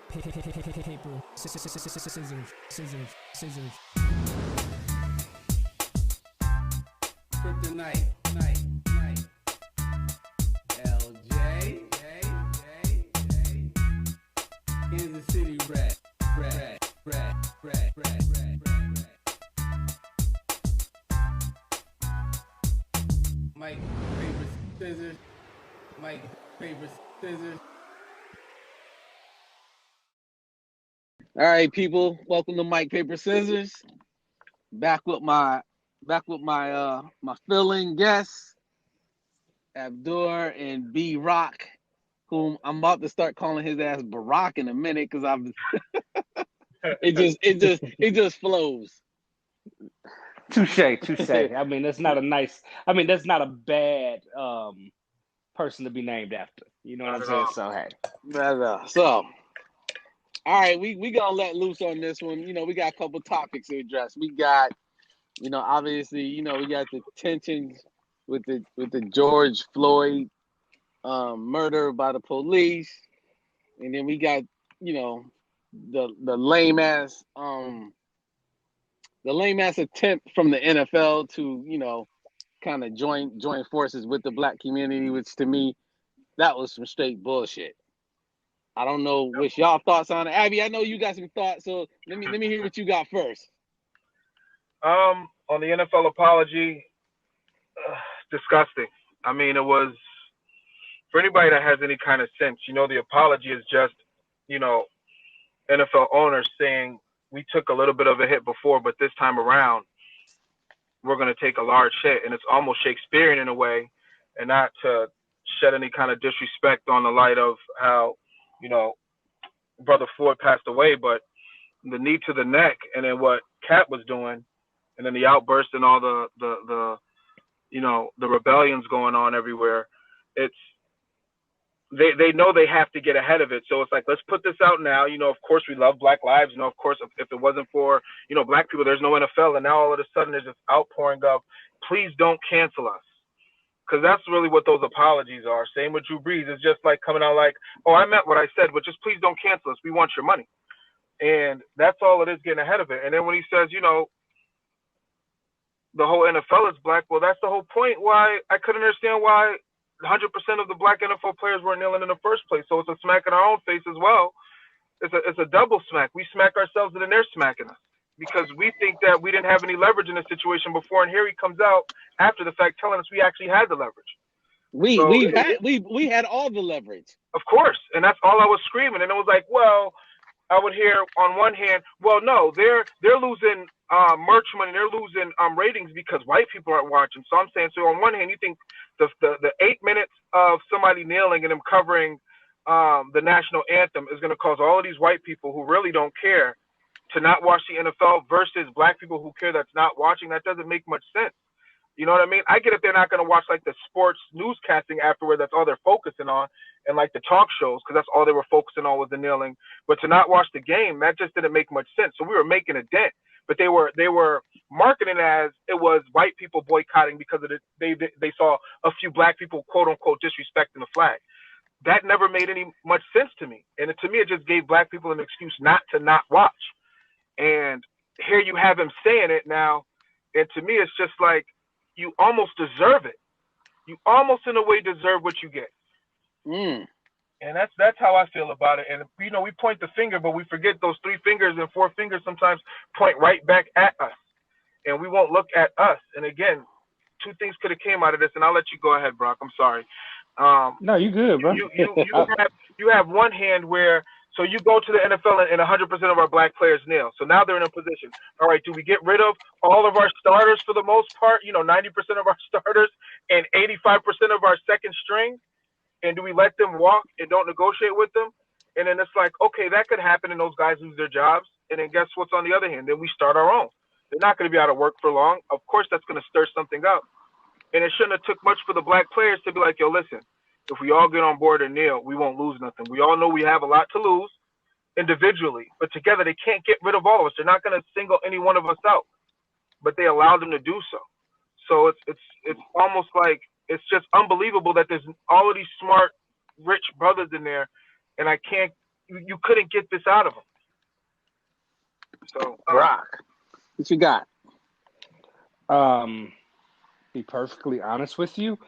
Paper, scissors. Kryptonite, night. LJ, Kansas City red. Mike, paper, scissors. Mike, paper, scissors. All right, people. Welcome to Mike Paper Scissors. Back with my my filling guests, Abdur and B Rock, whom I'm about to start calling his ass Barack in a minute because I've it just flows. Touche. I mean, that's not a bad person to be named after. You know what I'm saying? So hey. So all right, we gonna let loose on this one. You know, we got a couple topics to address. We got, obviously, we got the tensions with the George Floyd murder by the police, and then we got, the lame ass attempt from the NFL to, kind of join forces with the black community, which to me, that was some straight bullshit. I don't know what's y'all thoughts on it. Abby, I know you got some thoughts, so let me hear what you got first. On the NFL apology, disgusting. I mean, it was, for anybody that has any kind of sense, the apology is just, NFL owners saying we took a little bit of a hit before, but this time around, we're going to take a large hit. And it's almost Shakespearean in a way, and not to shed any kind of disrespect on the light of how, Brother Floyd passed away, but the knee to the neck and then what Cat was doing and then the outburst and all the rebellions going on everywhere. It's, they know they have to get ahead of it. So it's like, let's put this out now. Of course we love Black lives. Of course, if it wasn't for, Black people, there's no NFL. And now all of a sudden there's this outpouring of, please don't cancel us. Because that's really what those apologies are. Same with Drew Brees. It's just like coming out like, oh, I meant what I said, but just please don't cancel us. We want your money. And that's all it is, getting ahead of it. And then when he says, the whole NFL is black, well, that's the whole point why I couldn't understand why 100% of the black NFL players weren't kneeling in the first place. So it's a smack in our own face as well. It's a double smack. We smack ourselves and then they're smacking us, because we think that we didn't have any leverage in this situation before, and here he comes out after the fact telling us we actually had the leverage. We had all the leverage. Of course, and that's all I was screaming. And it was like, well, I would hear on one hand, well, no, they're losing merch money, they're losing ratings because white people aren't watching. So I'm saying, so on one hand, you think the 8 minutes of somebody kneeling and them covering the national anthem is going to cause all of these white people who really don't care to not watch the NFL versus black people who care that's not watching? That doesn't make much sense. You know what I mean? I get if they're not going to watch like the sports newscasting afterward, that's all they're focusing on, and like the talk shows, because that's all they were focusing on was the kneeling. But to not watch the game, that just didn't make much sense. So we were making a dent, but they were marketing as it was white people boycotting because of they saw a few black people, quote unquote, disrespecting the flag. That never made any much sense to me, and to me, it just gave black people an excuse not watch. And here you have him saying it now, and to me, it's just like, you almost deserve it. You almost, in a way, deserve what you get. And that's how I feel about it. And, we point the finger, but we forget those 3 fingers and 4 fingers sometimes point right back at us. And we won't look at us. And, again, 2 things could have came out of this, and I'll let you go ahead, Brock. I'm sorry. No, you good, bro. You have one hand where, so you go to the NFL and 100% of our black players kneel. So now they're in a position. All right, do we get rid of all of our starters for the most part? 90% of our starters and 85% of our second string? And do we let them walk and don't negotiate with them? And then it's like, okay, that could happen and those guys lose their jobs. And then guess what's on the other hand? Then we start our own. They're not going to be out of work for long. Of course, that's going to stir something up. And it shouldn't have took much for the black players to be like, yo, listen, if we all get on board and kneel, we won't lose nothing. We all know we have a lot to lose individually, but together they can't get rid of all of us. They're not going to single any one of us out, but they allowed them to do so. So it's almost like, it's just unbelievable that there's all of these smart, rich brothers in there, and I can't you couldn't get this out of him. So Rock, what you got? Be perfectly honest with you,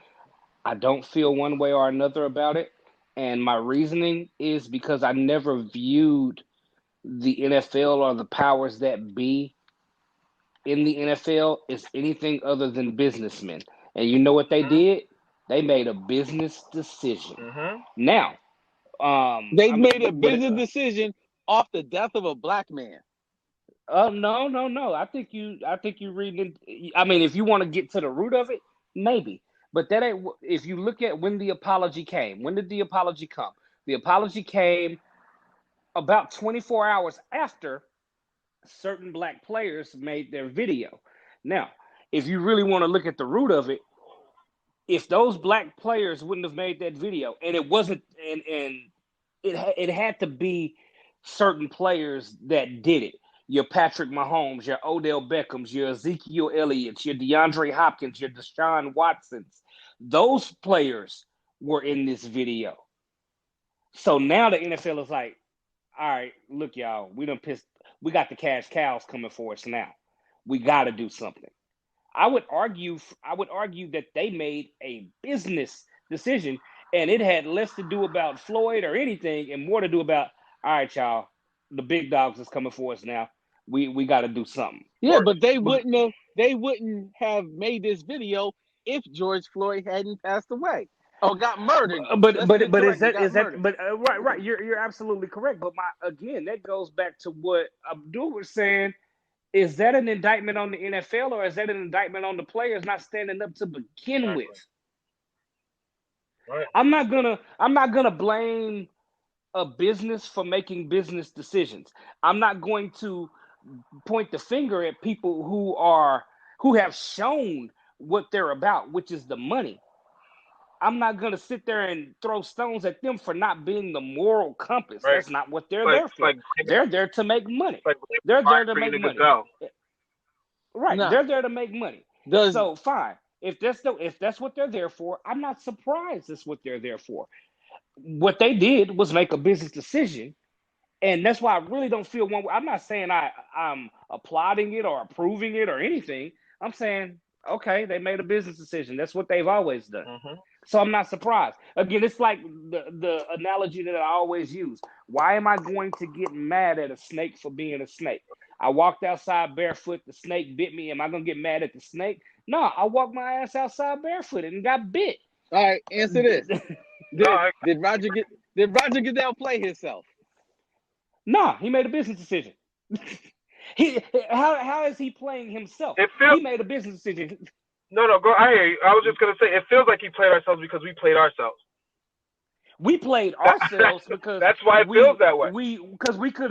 I don't feel one way or another about it. And my reasoning is because I never viewed the NFL or the powers that be in the NFL as anything other than businessmen. And you know what they did? They made a business decision. Now, They I made a mean, business decision off the death of a black man. no. I think you reading it. I mean, if you want to get to the root of it, maybe. But that ain't. If you look at when the apology came, when did the apology come? The apology came about 24 hours after certain black players made their video. Now, if you really want to look at the root of it, if those black players wouldn't have made that video, and it wasn't, and it had to be certain players that did it. Your Patrick Mahomes, your Odell Beckhams, your Ezekiel Elliott's, your DeAndre Hopkins, your Deshaun Watsons. Those players were in this video. So now the NFL is like, all right, look, y'all, we got the cash cows coming for us now. We got to do something. I would argue that they made a business decision, and it had less to do about Floyd or anything, and more to do about, all right, y'all, the big dogs is coming for us now. We got to do something. Yeah, but they wouldn't have made this video if George Floyd hadn't passed away or got murdered. But right, you're absolutely correct. But that goes back to what Abdul was saying. Is that an indictment on the NFL, or is that an indictment on the players not standing up to begin with? Right. I'm not gonna blame a business for making business decisions. I'm not going to point the finger at people who have shown what they're about, which is the money. I'm not going to sit there and throw stones at them for not being the moral compass. Right. That's not what they're there for. They're there to make money. They're there to make money. Right. Nah. They're there to make money. So fine. If that's what they're there for, I'm not surprised that's what they're there for. What they did was make a business decision. And that's why I really don't feel one way. I'm not saying I'm applauding it or approving it or anything. I'm saying, okay, they made a business decision. That's what they've always done. So I'm not surprised. Again, it's like the analogy that I always use. Why am I going to get mad at a snake for being a snake? I walked outside barefoot. The snake bit me. Am I going to get mad at the snake? No, I walked my ass outside barefoot and got bit. All right, answer this. Did Roger Goodell play himself? No, he made a business decision. How is he playing himself? He made a business decision. No, go. I hear you. I was just gonna say it feels like he played ourselves because we played ourselves. We played ourselves because that's why it feels that way. We could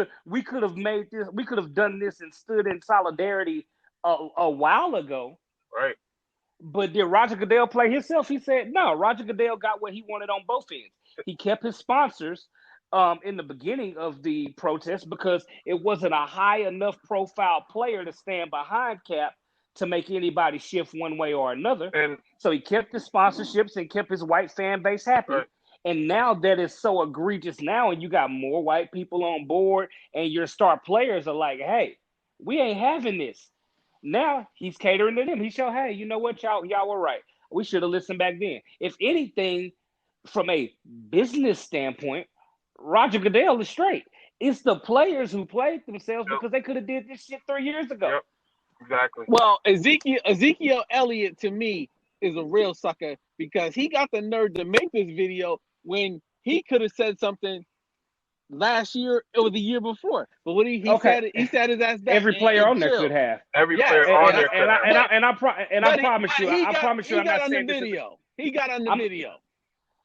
have made this. We could have done this and stood in solidarity a while ago. Right. But did Roger Goodell play himself? He said no. Roger Goodell got what he wanted on both ends. He kept his sponsors in the beginning of the protest because it wasn't a high enough profile player to stand behind Cap to make anybody shift one way or another. And so he kept his sponsorships and kept his white fan base happy. Right. And now that is so egregious now, and you got more white people on board, and your star players are like, hey, we ain't having this. Now he's catering to them. He showed, hey, you know what, y'all were right. We should have listened back then. If anything, from a business standpoint, Roger Goodell is straight. It's the players who played themselves because they could have did this shit 3 years ago. Yep. Exactly. Well, Ezekiel Elliott to me is a real sucker because he got the nerve to make this video when he could have said something last year or the year before. But what he said his ass back. Every player on there could have. Every player on there could have. I promise you, I'm not saying this. He got on the video.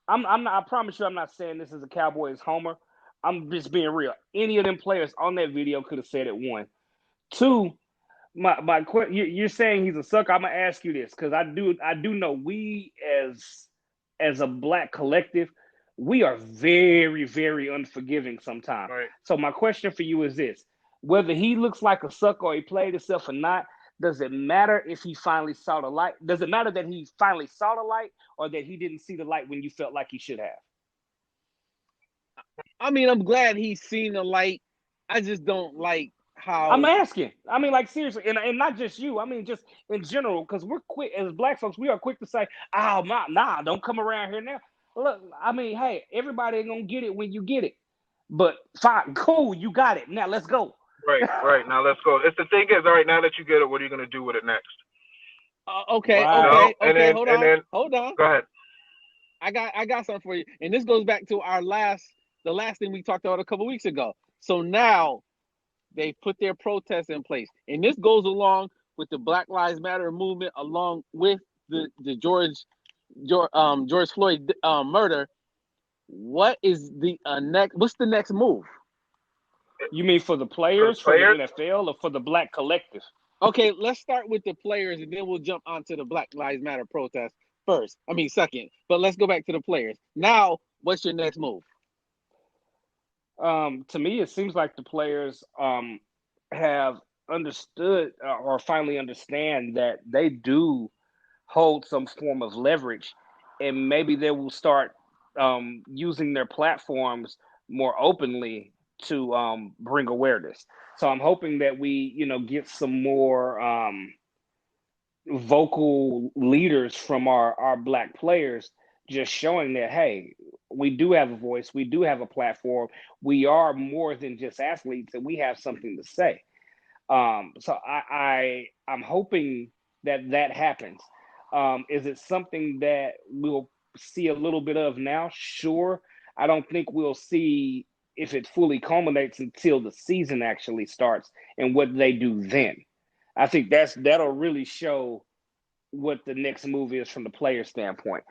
I promise you, I'm not saying this as a Cowboys homer. I'm just being real. Any of them players on that video could have said it. One, two. You're saying he's a sucker. I'm gonna ask you this because I do know we as a black collective, we are very, very unforgiving sometimes. Right. So my question for you is this: whether he looks like a sucker or he played himself or not, does it matter if he finally saw the light? Does it matter that he finally saw the light or that he didn't see the light when you felt like he should have? I mean, I'm glad he's seen the light. I just don't like I'm how. asking. I mean, like seriously, and not just you. I mean, just in general, because we're quick as black folks. We are quick to say, "Oh, nah, don't come around here now." Look, I mean, hey, everybody ain't gonna get it when you get it, but fine, cool, you got it. Now let's go. Right, right. Now let's go. It's the thing is, all right, now that you get it, what are you gonna do with it next? Okay, You Right. know? okay, And okay. then Hold and on, then hold on. go ahead. I got something for you, and this goes back to the last thing we talked about a couple weeks ago. So now they put their protests in place, and this goes along with the Black Lives Matter movement, along with the George Floyd murder. What is the next? What's the next move? You mean for the For the players, for the players, NFL, or for the black collective? Okay, let's start with the players, and then we'll jump onto the Black Lives Matter protest first. I mean, second. But let's go back to the players. Now, what's your next move? To me, it seems like the players have understood or finally understand that they do hold some form of leverage, and maybe they will start using their platforms more openly to bring awareness. So I'm hoping that we, get some more vocal leaders from our black players, just showing that, hey, we do have a voice, we do have a platform, we are more than just athletes, and we have something to say. So I'm hoping that happens. Is it something that we'll see a little bit of now? Sure. I don't think we'll see if it fully culminates until the season actually starts and what they do then. I think that'll really show what the next move is from the player standpoint.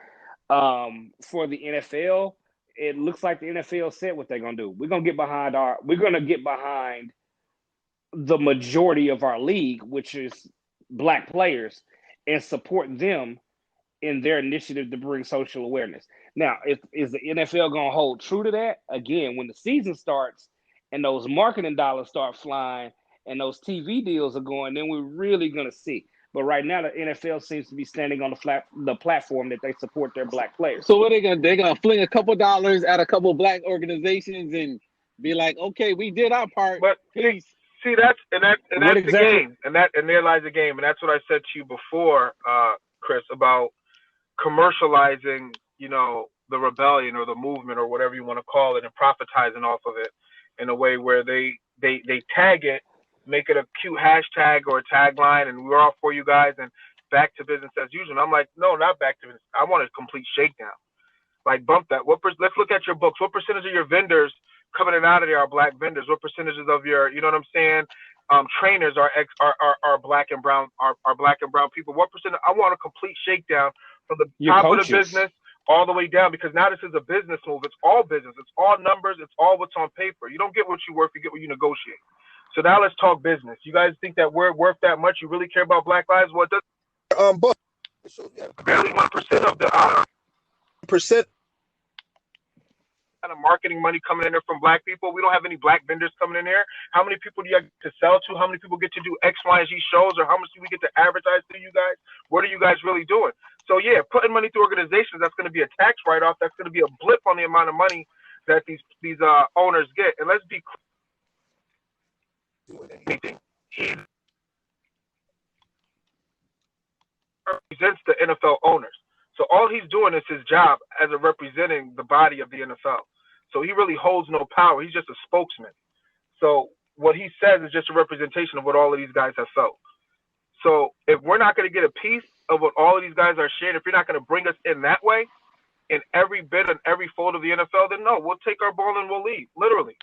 For the NFL, it looks like the NFL said what they're gonna do. We're gonna get behind the majority of our league, which is black players, and support them in their initiative to bring social awareness. Now, is the NFL going to hold true to that? Again, when the season starts and those marketing dollars start flying and those TV deals are going, then we're really going to see. But right now, the NFL seems to be standing on the platform that they support their black players. So what they gonna? They're gonna fling a couple dollars at a couple black organizations and be like, "Okay, we did our part. but Peace." see that's What the exactly? game, and there lies the game, and that's what I said to you before, Chris, about commercializing, the rebellion or the movement or whatever you want to call it, and profitizing off of it in a way where they tag it, make it a cute hashtag or a tagline, and we're all for you guys and back to business as usual. And I'm like, no, not back to business. I want a complete shakedown. Like bump that. Let's look at your books. What percentage of your vendors coming in and out of there are black vendors? What percentages of your, you know what I'm saying? Trainers are black and brown are black and brown people. What percent? I want a complete shakedown from the Your top of the coaches. business all the way down, because now this is a business move. It's all business. It's all numbers. It's all what's on paper. You don't get what you worth. You get what you negotiate. So now let's talk business. You guys think that we're worth that much? You really care about Black Lives? Well, it doesn't. But so, yeah, barely 1% of the percent kind of marketing money coming in there from black people. We don't have any black vendors coming in here. How many people do you get to sell to? How many people get to do X, Y, and Z shows? Or how much do we get to advertise to you guys? What are you guys really doing? So yeah, putting money through organizations, that's going to be a tax write-off. That's going to be a blip on the amount of money that these owners get. And let's be clear, anything. He represents the NFL owners. So all he's doing is his job as a representing the body of the NFL. So he really holds no power. He's just a spokesman. So what he says is just a representation of what all of these guys have felt. So if we're not going to get a piece of what all of these guys are sharing, if you're not going to bring us in that way, in every bit and every fold of the NFL, then no, we'll take our ball and we'll leave, literally.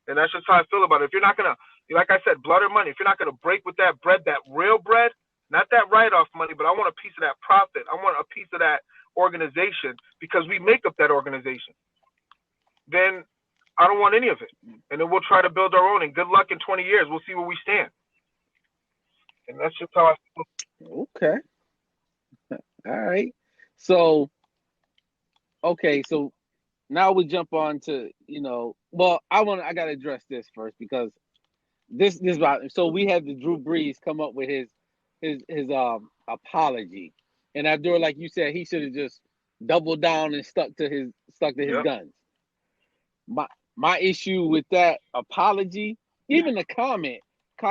And that's just how I feel about it. If you're not going to, like I said, blood or money, if you're not going to break with that bread, that real bread, not that write-off money, but I want a piece of that profit. I want a piece of that organization because we make up that organization. Then I don't want any of it. And then we'll try to build our own. And good luck in 20 years. We'll see where we stand. And that's just how I feel. Okay. All right. So, okay. So now we jump on to, well, I got to address this first because this so we had the Drew Brees come up with his apology. And Abdul, like you said, he should have just doubled down and stuck to his guns. My issue with that apology, even the comment,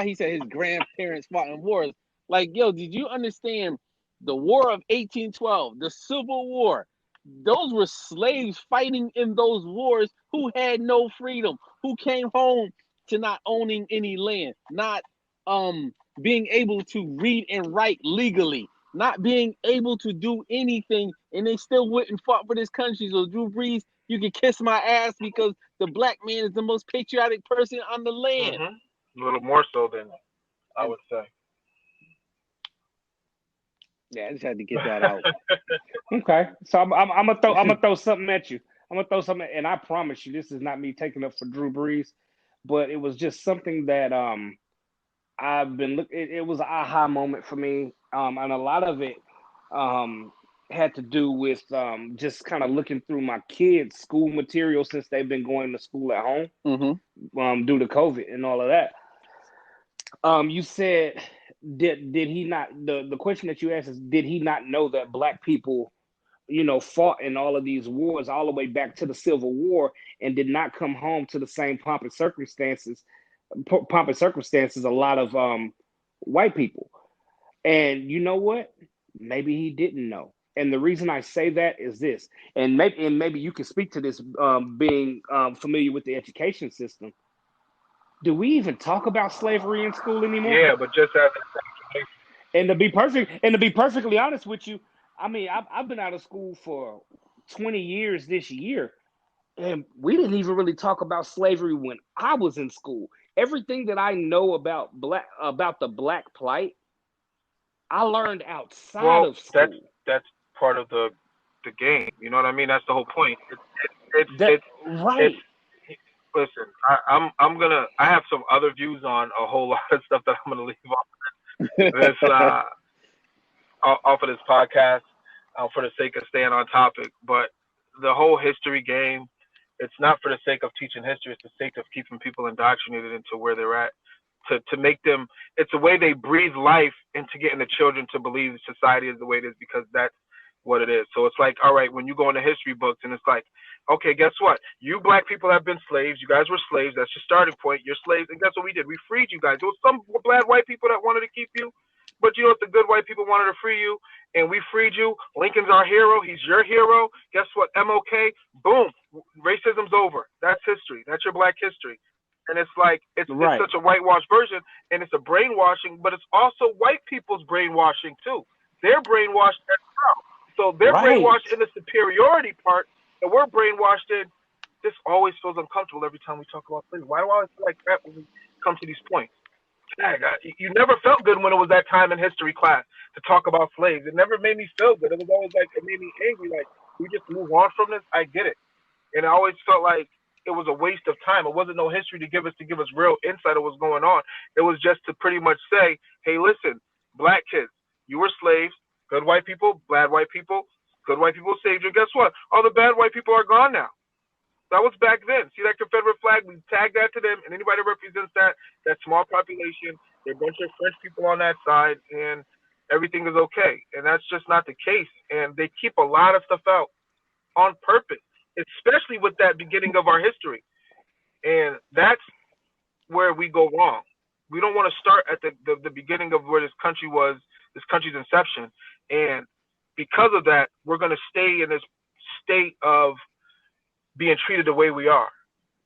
he said his grandparents fought in wars. Like, yo, did you understand the War of 1812, the Civil War? Those were slaves fighting in those wars who had no freedom, who came home to not owning any land, not being able to read and write legally, not being able to do anything, and they still wouldn't fought for this country. So Drew Brees, you can kiss my ass because the black man is the most patriotic person on the land. A little more so than I would say. Yeah, I just had to get that out. Okay, so I'm gonna throw something at you. I'm gonna throw something, and I promise you, this is not me taking up for Drew Brees, but it was just something that I've been look. It was an aha moment for me, and a lot of it had to do with just kind of looking through my kids' school material since they've been going to school at home due to COVID and all of that. You said, did he not? The question that you asked is, did he not know that black people, fought in all of these wars all the way back to the Civil War and did not come home to the same pomp and circumstances a lot of white people. And you know what? Maybe he didn't know. And the reason I say that is this, and maybe you can speak to this, being familiar with the education system. Do we even talk about slavery in school anymore? Yeah, but just as And to be perfectly honest with you, I mean, I've been out of school for 20 years this year, and we didn't even really talk about slavery when I was in school. Everything that I know about the black plight, I learned outside of school. That's part of the game. You know what I mean? That's the whole point. Right. Listen, I have some other views on a whole lot of stuff that I'm gonna leave off this off of this podcast for the sake of staying on topic. But the whole history game, it's not for the sake of teaching history. It's the sake of keeping people indoctrinated into where they're at. To make them, it's a way they breathe life into getting the children to believe society is the way it is, because that's what it is. So it's like, all right, when you go into history books and it's like, okay, guess what? You black people have been slaves. You guys were slaves. That's your starting point. You're slaves. And guess what we did? We freed you guys. There was some bad white people that wanted to keep you, but you know what? The good white people wanted to free you, and we freed you. Lincoln's our hero. He's your hero. Guess what? MLK, boom, racism's over. That's history. That's your black history. And it's like, it's such a whitewashed version, and it's a brainwashing, but it's also white people's brainwashing too. They're brainwashed as well. So they're brainwashed in the superiority part, and we're brainwashed in, this always feels uncomfortable every time we talk about slavery. Why do I always feel like that when we come to these points? You never felt good when it was that time in history class to talk about slaves. It never made me feel good. It was always like, it made me angry. Like, we just move on from this? I get it. And I always felt like it was a waste of time. It wasn't no history to give us real insight of what's going on. It was just to pretty much say, hey, listen, black kids, you were slaves, good white people, bad white people, good white people saved you. Guess what? All the bad white people are gone now. That was back then. See that Confederate flag? We tagged that to them, and anybody that represents that small population, they're a bunch of French people on that side, and everything is okay. And that's just not the case. And they keep a lot of stuff out on purpose, especially with that beginning of our history. And that's where we go wrong. We don't want to start at the beginning of where this country's inception. And because of that, we're going to stay in this state of being treated the way we are.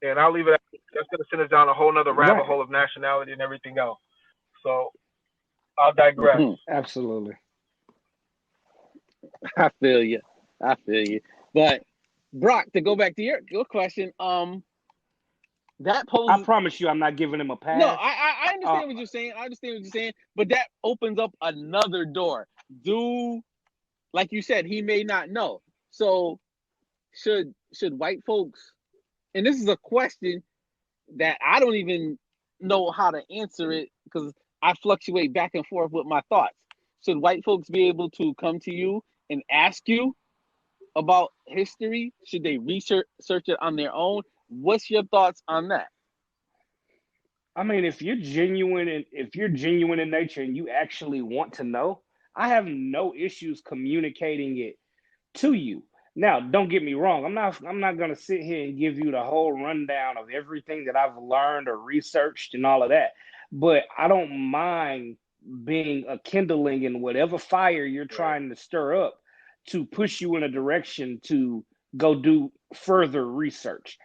And I'll leave it at that. That's going to send us down a whole nother rabbit hole of nationality and everything else. So I'll digress. Absolutely. I feel you. But Brock, to go back to your question, that poses. I promise you, I'm not giving him a pass. No, I understand what you're saying. But that opens up another door. Like you said, he may not know. So should white folks? And this is a question that I don't even know how to answer it, because I fluctuate back and forth with my thoughts. Should white folks be able to come to you and ask you about history? Should they research it on their own? What's your thoughts on that? I mean, if you're genuine in nature and you actually want to know, I have no issues communicating it to you. Now, don't get me wrong. I'm not going to sit here and give you the whole rundown of everything that I've learned or researched and all of that. But I don't mind being a kindling in whatever fire you're Right. trying to stir up to push you in a direction to go do further research.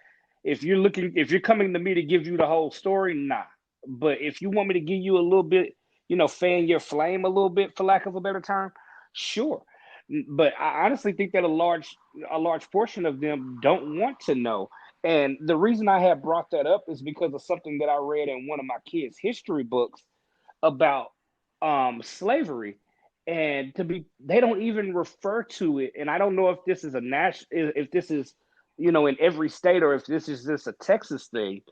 If you're coming to me to give you the whole story, nah. But if you want me to give you a little bit, fan your flame a little bit, for lack of a better term, sure. But I honestly think that a large portion of them don't want to know. And the reason I have brought that up is because of something that I read in one of my kids' history books about slavery. And they don't even refer to it. And I don't know if this is if this is, in every state, or if this is just a Texas thing.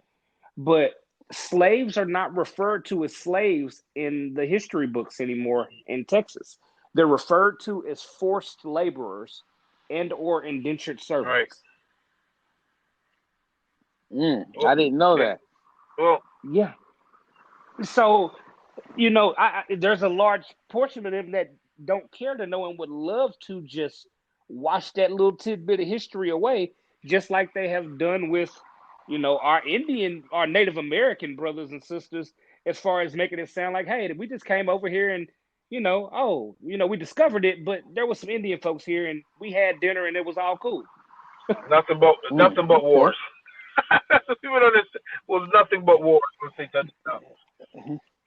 But slaves are not referred to as slaves in the history books anymore in Texas. They're referred to as forced laborers and or indentured Right. servants. I didn't know Yeah. that. Well, Yeah. So, there's a large portion of them that don't care to know and would love to just wash that little tidbit of history away, just like they have done with, our Native American brothers and sisters, as far as making it sound like, hey, we just came over here and, we discovered it, but there was some Indian folks here and we had dinner and it was all cool. nothing but Okay. wars. People don't understand. Was nothing but wars once they touched it out.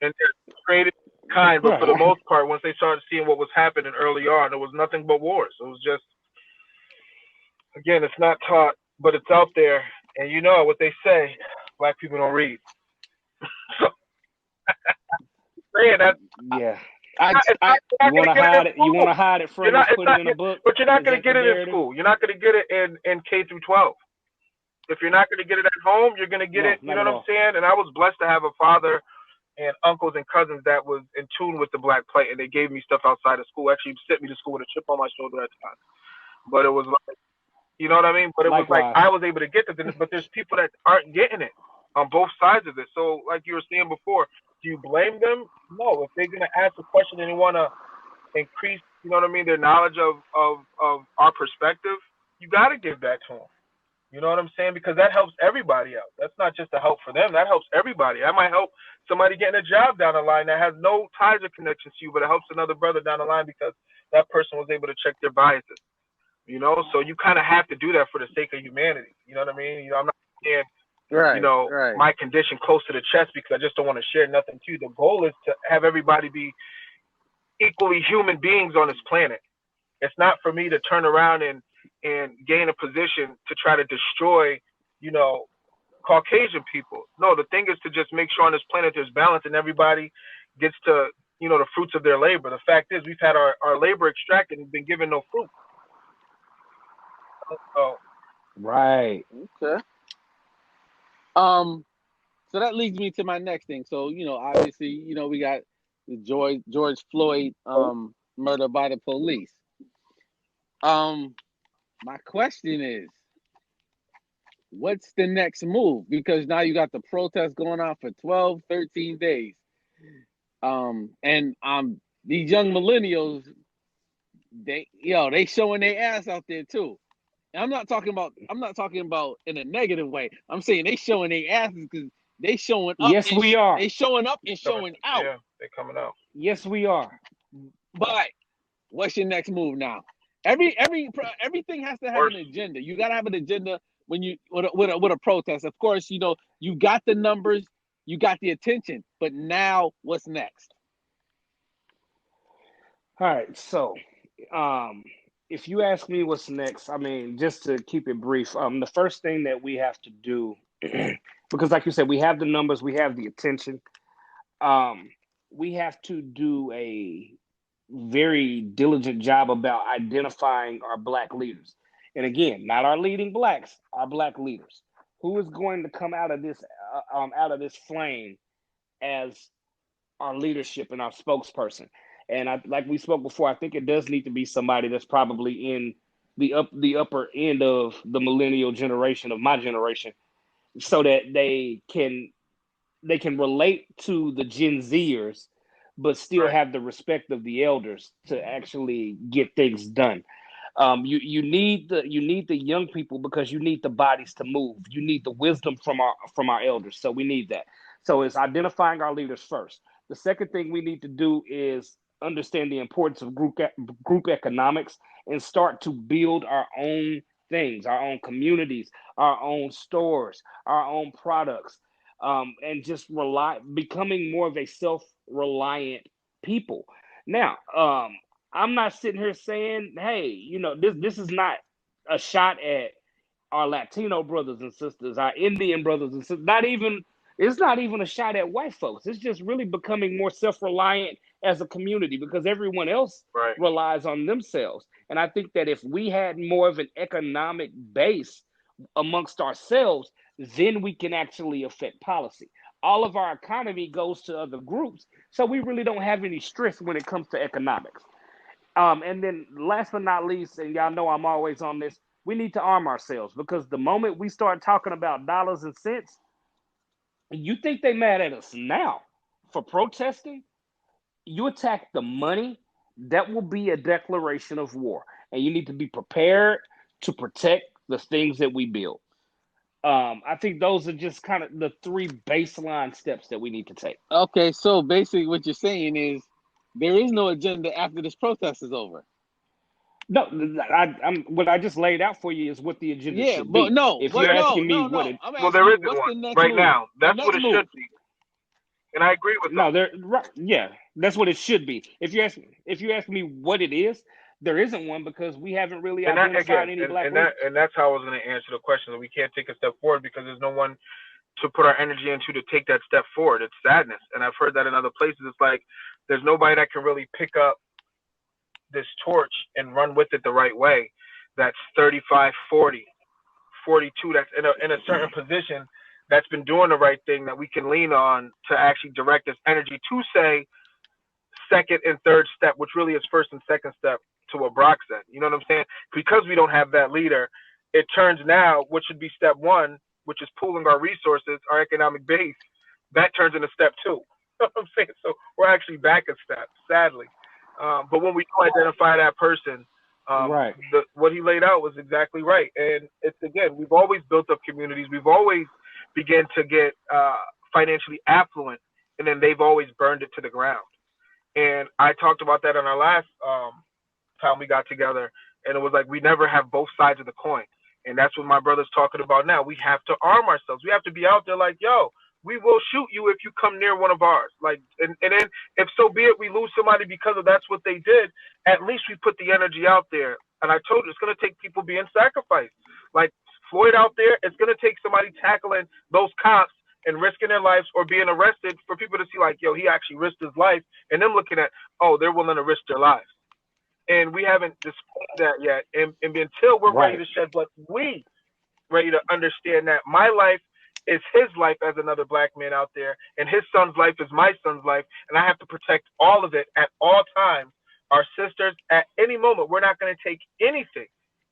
And they're created kind, but for the most part, once they started seeing what was happening early on, it was nothing but wars. It was just, again, it's not taught, but it's out there. And you know what they say: black people don't read. So, saying that Yeah. it's I not, you're You not want going to to get it hide in it? You want school. to hide it You're from not. us? It's Put not. it in a book? But you're not Is going to that the get it in narrative? school. You're not going to get it in K through 12. If you're not going to get it at home, you're going to get No, it. You not know at what I'm all. saying? And I was blessed to have a father and uncles and cousins that was in tune with the black plight, and they gave me stuff outside of school. Actually, sent me to school with a chip on my shoulder at the time. But it was like, you know what I mean? But it was like Likewise. I was able to get this, but there's people that aren't getting it on both sides of it. So, like you were saying before, do you blame them? No. If they're gonna ask a question and they want to increase, you know what I mean, their knowledge of our perspective, you got to give that to them. You know what I'm saying? Because that helps everybody out. That's not just a help for them. That helps everybody. That might help somebody getting a job down the line that has no ties or connections to you, but it helps another brother down the line because that person was able to check their biases. You know, so you kind of have to do that for the sake of humanity. You know what I mean? I'm not saying, right, right. my condition close to the chest because I just don't want to share nothing to you. The goal is to have everybody be equally human beings on this planet. It's not for me to turn around and gain a position to try to destroy, you know, Caucasian people. No, the thing is to just make sure on this planet there's balance and everybody gets to, the fruits of their labor. The fact is we've had our labor extracted and been given no fruit. So Right. Okay. So that leads me to my next thing. So, obviously, we got the George Floyd murder by the police. My question is, what's the next move? Because now you got the protest going on for 12, 13 days. And these young millennials, they showing their ass out there too. And I'm not talking about in a negative way. I'm saying they showing their asses because they showing up Yes, and we are. they showing up and showing out. yeah, they're coming out. Yes, we are. But what's your next move now? Everything has to have an agenda. You got to have an agenda when you with a protest. Of course, you got the numbers, you got the attention, but now what's next? All right. So, if you ask me what's next, I mean, just to keep it brief, the first thing that we have to do, because like you said, we have the numbers, we have the attention. We have to do a very diligent job about identifying our black leaders. And again, not our leading blacks, our black leaders. Who is going to come out of this flame as our leadership and our spokesperson? And like we spoke before, I think it does need to be somebody that's probably in the upper end of the millennial generation of my generation, so that they can relate to the Gen Zers, but still Right. have the respect of the elders to actually get things done. You need the young people because you need the bodies to move. You need the wisdom from our elders. So we need that. So it's identifying our leaders first. The second thing we need to do is understand the importance of group economics and start to build our own things, our own communities, our own stores, our own products, and just becoming more of a self-reliant people. Now, I'm not sitting here saying, hey, this is not a shot at our Latino brothers and sisters, our Indian brothers and sisters. It's not even a shot at white folks. It's just really becoming more self-reliant as a community because everyone else Right. relies on themselves. And I think that if we had more of an economic base amongst ourselves, then we can actually affect policy. All of our economy goes to other groups, so we really don't have any stress when it comes to economics. And then last but not least, and y'all know I'm always on this, we need to arm ourselves because the moment we start talking about dollars and cents, you think they mad at us now for protesting? You attack the money, that will be a declaration of war. And you need to be prepared to protect the things that we build. I think those are just kind of the three baseline steps that we need to take. Okay, so basically what you're saying is there is no agenda after this protest is over. No, what I just laid out for you is what the agenda Yeah, should but be. no, If but you're no, asking me no, what no. it, I'm Well, asking there you, isn't what's one the next right move? now. The That's what next it move. should be, and I agree with them. no, there, right, yeah, that's what it should be. If you ask me what it is, there isn't one because we haven't really And that identified again, any black and that leaders. and that's how I was going to answer the question. That we can't take a step forward because there's no one to put our energy into to take that step forward. It's sadness, and I've heard that in other places. It's like there's nobody that can really pick up this torch and run with it the right way. That's 35, 40, 42. That's in a certain position that's been doing the right thing that we can lean on to actually direct this energy to say second and third step, which really is first and second step to what Brock said. You know what I'm saying? Because we don't have that leader, it turns now what should be step one, which is pooling our resources, our economic base, that turns into step two. You know what I'm saying? So we're actually back a step, sadly. But when we do identify that person, Right. what he laid out was exactly right. And it's again, we've always built up communities. We've always began to get financially affluent, and then they've always burned it to the ground. And I talked about that in our last time we got together, and it was like we never have both sides of the coin. And that's what my brother's talking about now. We have to arm ourselves. We have to be out there like, yo, we will shoot you if you come near one of ours. Like, and then if so be it, we lose somebody because of that's what they did. At least we put the energy out there. And I told you, it's gonna take people being sacrificed. Like Floyd out there, it's gonna take somebody tackling those cops and risking their lives or being arrested for people to see like, yo, he actually risked his life, and them looking at, oh, they're willing to risk their lives. And we haven't displayed that yet. And until we're ready Right. to shed blood, we ready to understand that my life is his life as another black man out there, and his son's life is my son's life, and I have to protect all of it at all times. Our sisters, at any moment, we're not going to take anything,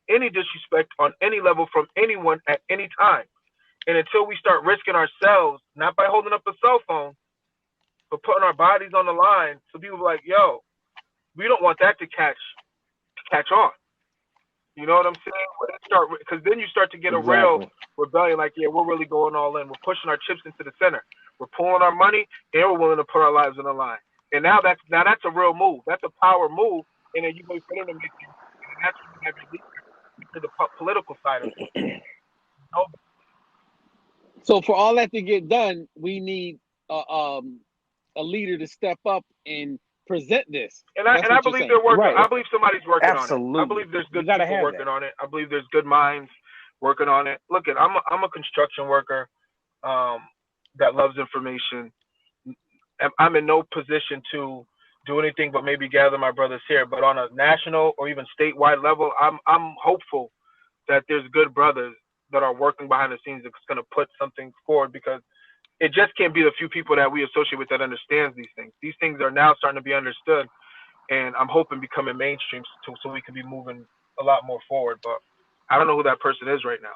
any disrespect on any level from anyone at any time. And until we start risking ourselves, not by holding up a cell phone, but putting our bodies on the line, so people are like, yo, we don't want that to catch on. You know what I'm saying? Because then you start to get a real Exactly. rebellion. Like, yeah, we're really going all in. We're pushing our chips into the center. We're pulling our money, and we're willing to put our lives on the line. And now that's a real move. That's a power move. And then you wait for them to make you. And that's when you have your leader to the political side of it. You know? So for all that to get done, we need a leader to step up and present this. And That's I what you're believe saying. they're working. Right. I believe somebody's working on it. I Absolutely. believe there's You good gotta people have working that. on it. I believe there's good minds working on it. Look, I'm a construction worker that loves information. I'm in no position to do anything but maybe gather my brothers here. But on a national or even statewide level, I'm hopeful that there's good brothers that are working behind the scenes that's going to put something forward, because it just can't be the few people that we associate with that understands these things. These things are now starting to be understood, and I'm hoping becoming mainstream so we can be moving a lot more forward. But I don't know who that person is right now.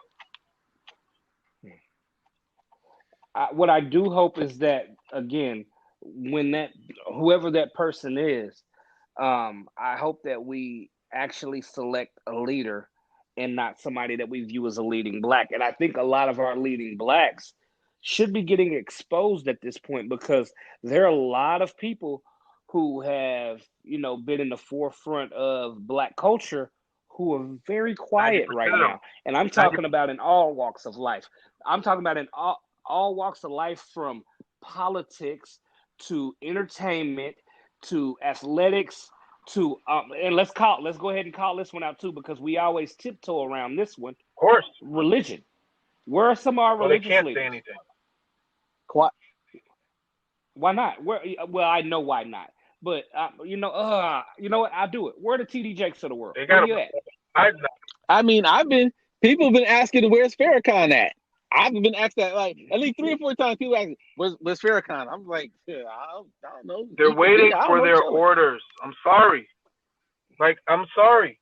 What I do hope is that again, when that whoever that person is, I hope that we actually select a leader and not somebody that we view as a leading black. And I think a lot of our leading blacks should be getting exposed at this point, because there are a lot of people who have, been in the forefront of black culture who are very quiet 90% right of them. now. And I'm talking about in all walks of life. I'm talking about in all walks of life, from politics to entertainment to athletics to and let's go ahead and call this one out too, because we always tiptoe around this one. Of course. Religion. Where are some of our Well, they religious can't leaders? say anything. Why not? Well, I know why not. But you know what? I'll do it. Where are the TD Jakes of the world? They Where got you at? I mean, people have been asking where's Farrakhan at. I've been asked that like at least 3 or 4 times. People ask, "Where's Farrakhan?" I'm like, yeah, I don't know. They're waiting for their orders. I'm sorry. I'm sorry.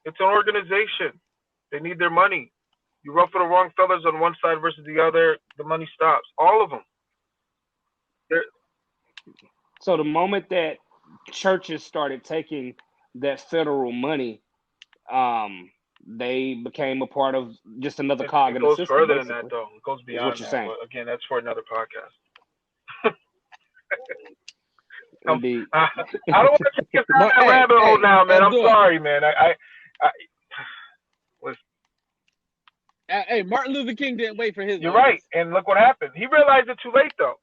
It's an organization. They need their money. You ruffle the wrong feathers on one side versus the other, the money stops. All of them. So the moment that churches started taking that federal money, they became a part of just another cog in the system. It goes further than that, though. It goes beyond what you're saying. But again, that's for another podcast. Indeed. I don't want to take us down that rabbit hole now, man. I'm sorry, man. Hey, Martin Luther King didn't wait for his. You're right, and look what happened. He realized it too late, though.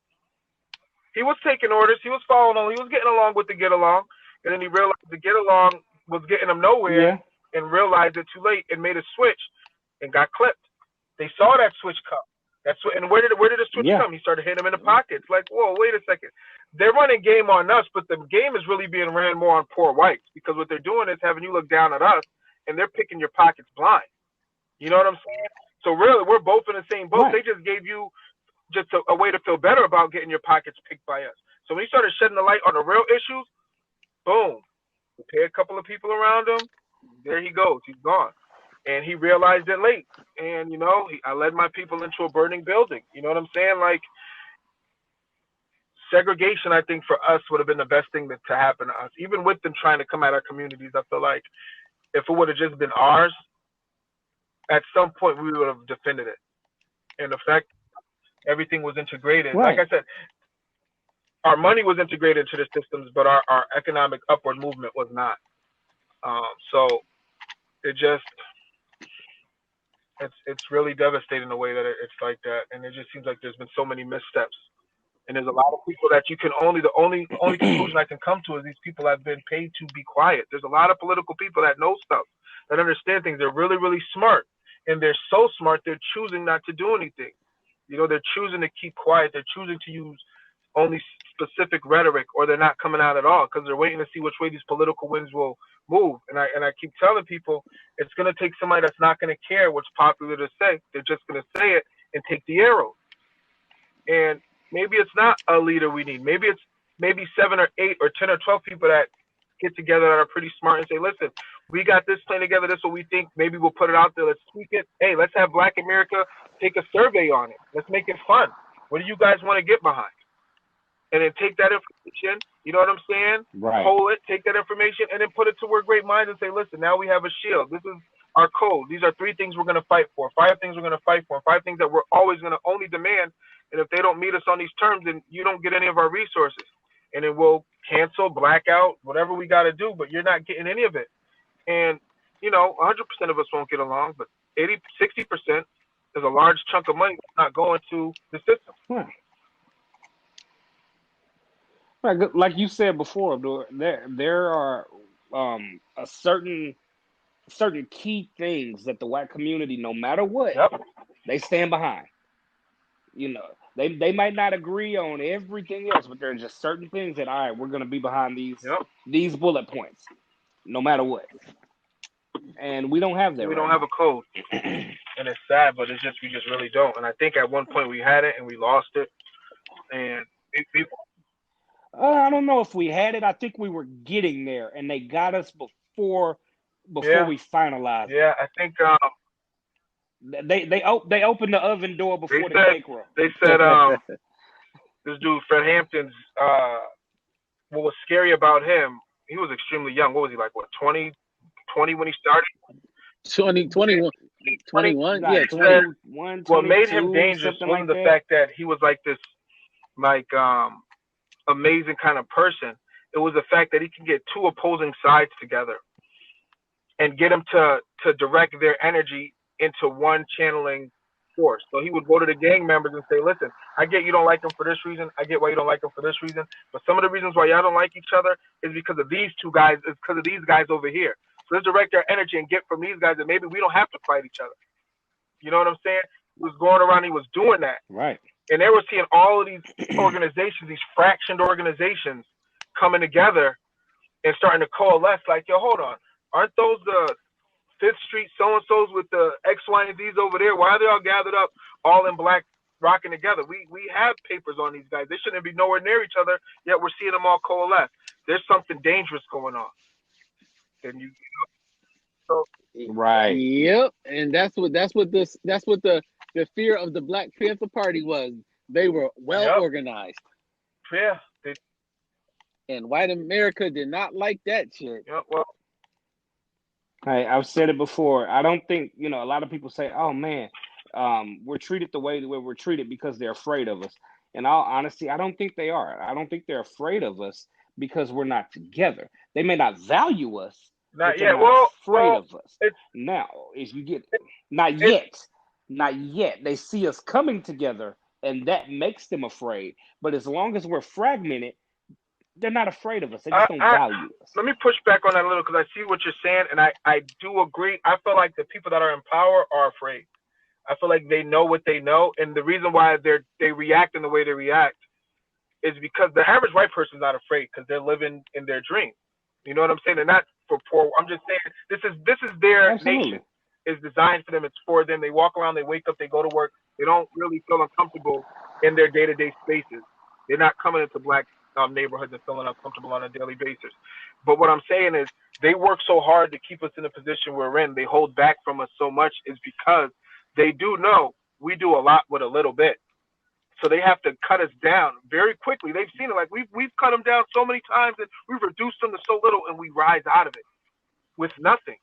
He was taking orders. He was following along. He was getting along with the get along, and then he realized the get along was getting him nowhere, and realized it too late and made a switch and got clipped. They saw that switch come. And where did the switch come? He started hitting them in the pockets. Like, whoa, wait a second. They're running game on us, but the game is really being ran more on poor whites, because what they're doing is having you look down at us, and they're picking your pockets blind. You know what I'm saying? So really, we're both in the same boat. Right. They just gave you just a way to feel better about getting your pockets picked by us. So when he started shedding the light on the real issues, boom, we pay a couple of people around him. There he goes. He's gone. And he realized it late. And, I led my people into a burning building. You know what I'm saying? Like, segregation, I think, for us would have been the best thing to happen to us. Even with them trying to come at our communities, I feel like if it would have just been ours, at some point we would have defended it. And the fact everything was integrated. Right. Like I said, our money was integrated into the systems, but our economic upward movement was not. So it just, it's really devastating the way that it's like that. And it just seems like there's been so many missteps. And there's a lot of people that the only conclusion I can come to is these people have been paid to be quiet. There's a lot of political people that know stuff, that understand things. They're really, really smart. And they're so smart, they're choosing not to do anything. They're choosing to keep quiet. They're choosing to use only specific rhetoric, or they're not coming out at all, because they're waiting to see which way these political winds will move. And I keep telling people, it's going to take somebody that's not going to care what's popular to say. They're just going to say it and take the arrow. And maybe it's not a leader we need. Maybe it's 7 or 8 or 10 or 12 people that get together that are pretty smart and say, listen, we got this plan together. This is what we think. Maybe we'll put it out there. Let's tweak it. Hey, let's have Black America take a survey on it. Let's make it fun. What do you guys want to get behind? And then take that information, you know what I'm saying? Right. Pull it, take that information, and then put it to where great minds and say, listen, now we have a shield. This is our code. These are 3 things we're going to fight for, 5 things we're going to fight for, 5 things that we're always going to only demand. And if they don't meet us on these terms, then you don't get any of our resources. And then we'll cancel, blackout, whatever we got to do, but you're not getting any of it. And, 100% of us won't get along, but 60% is a large chunk of money that's not going to the system. Right. Like you said before, there are a certain key things that the white community, no matter what, they stand behind. They might not agree on everything else, but there are just certain things that, all right, we're going to be behind these bullet points, no matter what. And we don't have that. We don't have a code, and it's sad, but we just really don't. And I think at one point we had it and we lost it, and I don't know if we had it. I think we were getting there, and they got us before we finalized. Yeah, I think they opened the oven door before the cake roll. They said this dude Fred Hampton's what was scary about him? He was extremely young. What was he, like? 20, 20 when he started. 20, 21, 21, yeah, Like 20. 21, What made him 22, dangerous something wasn't like the that. fact that he was like this, like amazing kind of person. It was the fact that he can get two opposing sides together and get them to direct their energy into one channeling force. So he would go to the gang members and say, "Listen, I get you don't like him for this reason. I get why you don't like him for this reason. But some of the reasons why y'all don't like each other is because of these two guys. It's because of these guys over here. So let's direct our energy and get from these guys, and maybe we don't have to fight each other." You know what I'm saying? He was going around. He was doing that, Right. and they were seeing all of these organizations, these fractioned organizations, coming together and starting to coalesce. Like, yo, hold on, aren't those the Fifth Street so and so's with the X, Y, and Z's over there? Why are they all gathered up, all in black, rocking together? We have papers on these guys. They shouldn't be nowhere near each other. Yet we're seeing them all coalesce. There's something dangerous going on. And you, so Right. Yep, and that's what the fear of the Black Panther Party was. They were well yep, organized, yeah, and white America did not like that shit. yep. Well, Hey, I've said it before. I don't think, a lot of people say, "Oh man, we're treated the way we're treated because they're afraid of us." In all honesty, I don't think they are. I don't think they're afraid of us because we're not together. They may not value us, but not they're yet. not afraid Well, of us. it's Now, if you get not it's yet, not yet. They see us coming together, and that makes them afraid. But as long as we're fragmented, they're not afraid of us. They just don't I value us. let me push back on that a little because I see what you're saying, and I do agree. I feel like the people that are in power are afraid. I feel like they know what they know, and the reason why they react in the way they react is because the average white person is not afraid because they're living in their dream. You know what I'm saying? They're not for poor. I'm just saying this is their nation. Absolutely. It's designed for them. It's for them. They walk around. They wake up. They go to work. They don't really feel uncomfortable in their day-to-day spaces. They're not coming into black neighborhoods and feeling uncomfortable on a daily basis. But what I'm saying is they work so hard to keep us in the position we're in. They hold back from us so much is because they do know we do a lot with a little bit. So they have to cut us down very quickly. They've seen it. Like we've cut them down so many times and we've reduced them to so little, and we rise out of it with nothing.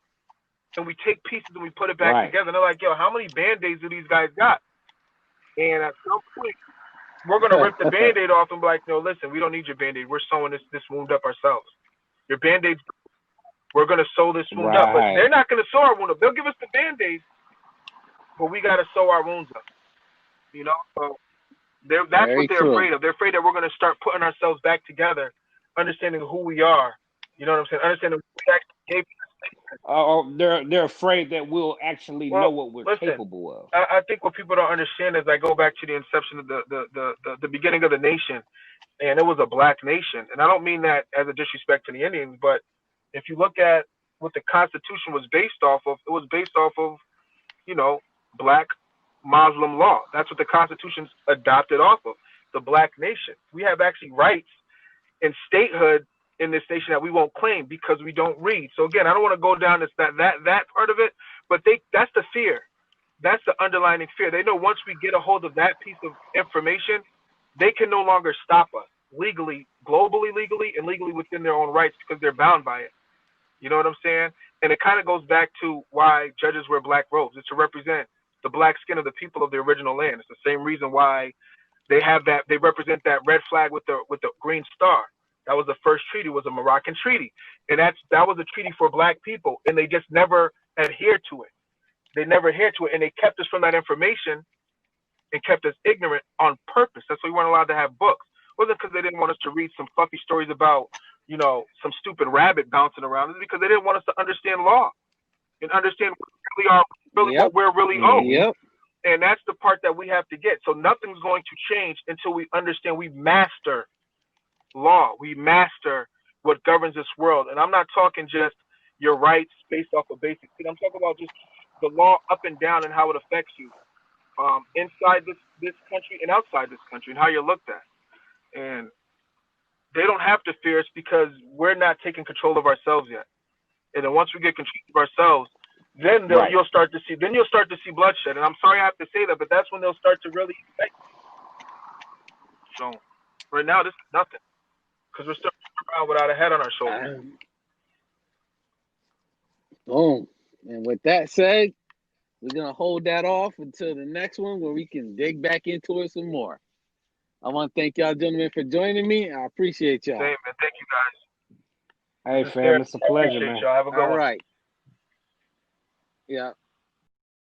And we take pieces and we put it back Right. together. And they're like, yo, how many band-aids do these guys got? And at some point, we're gonna rip the band-aid off and be like, no, listen, we don't need your band-aid. We're sewing this wound up ourselves. Your band-aids, we're gonna sew this wound up. But they're Right. not gonna sew our wound up. They'll give us the band-aids, but we gotta sew our wounds up. You know? So that's what Very they're true. afraid of. They're afraid that we're gonna start putting ourselves back together, understanding who we are. You know what I'm saying? Understanding what we actually gave. Or they're afraid that we'll actually know Well, what we're listen, capable of. I think what people don't understand is I go back to the inception of the beginning of the nation, and it was a black nation. And I don't mean that as a disrespect to the Indians, but if you look at what the Constitution was based off of, it was based off of, you know, black Muslim law. That's what the Constitution's adopted off of, the black nation. We have actually rights and statehood in this nation that we won't claim because we don't read. So again, I don't want to go down this that part of it, but that's the fear. That's the underlying fear. They know once we get a hold of that piece of information, they can no longer stop us legally, globally, legally, and legally within their own rights because they're bound by it. You know what I'm saying? And it kind of goes back to why judges wear black robes. It's to represent the black skin of the people of the original land. It's the same reason why they have that. They represent that red flag with the green star. That was the first treaty. Was a Moroccan treaty, and that was a treaty for black people, and they just never adhered to it. They never adhered to it, and they kept us from that information and kept us ignorant on purpose. That's why we weren't allowed to have books. It wasn't because they didn't want us to read some fluffy stories about, some stupid rabbit bouncing around. It's because they didn't want us to understand law and understand what we really are, really Yep. what we're really owed. Hmm. Yep. And that's the part that we have to get. So nothing's going to change until we understand we master law. We master what governs this world. And I'm not talking just your rights based off of basic things. I'm talking about just the law up and down and how it affects you inside this country and outside this country and how you're looked at. And they don't have to fear us because we're not taking control of ourselves yet. And then once we get control of ourselves, then Right. you'll start to see bloodshed. And I'm sorry I have to say that, but that's when they'll start to really affect you. So right now this is nothing because we're still around without a head on our shoulders. Boom. And with that said, we're gonna hold that off until the next one where we can dig back into it some more. I want to thank y'all gentlemen for joining me. I appreciate y'all. Same, man. Thank you guys. Hey, This is fam, Terrence. it's a pleasure, Appreciate man. y'all. Have a good All one. right. Yeah.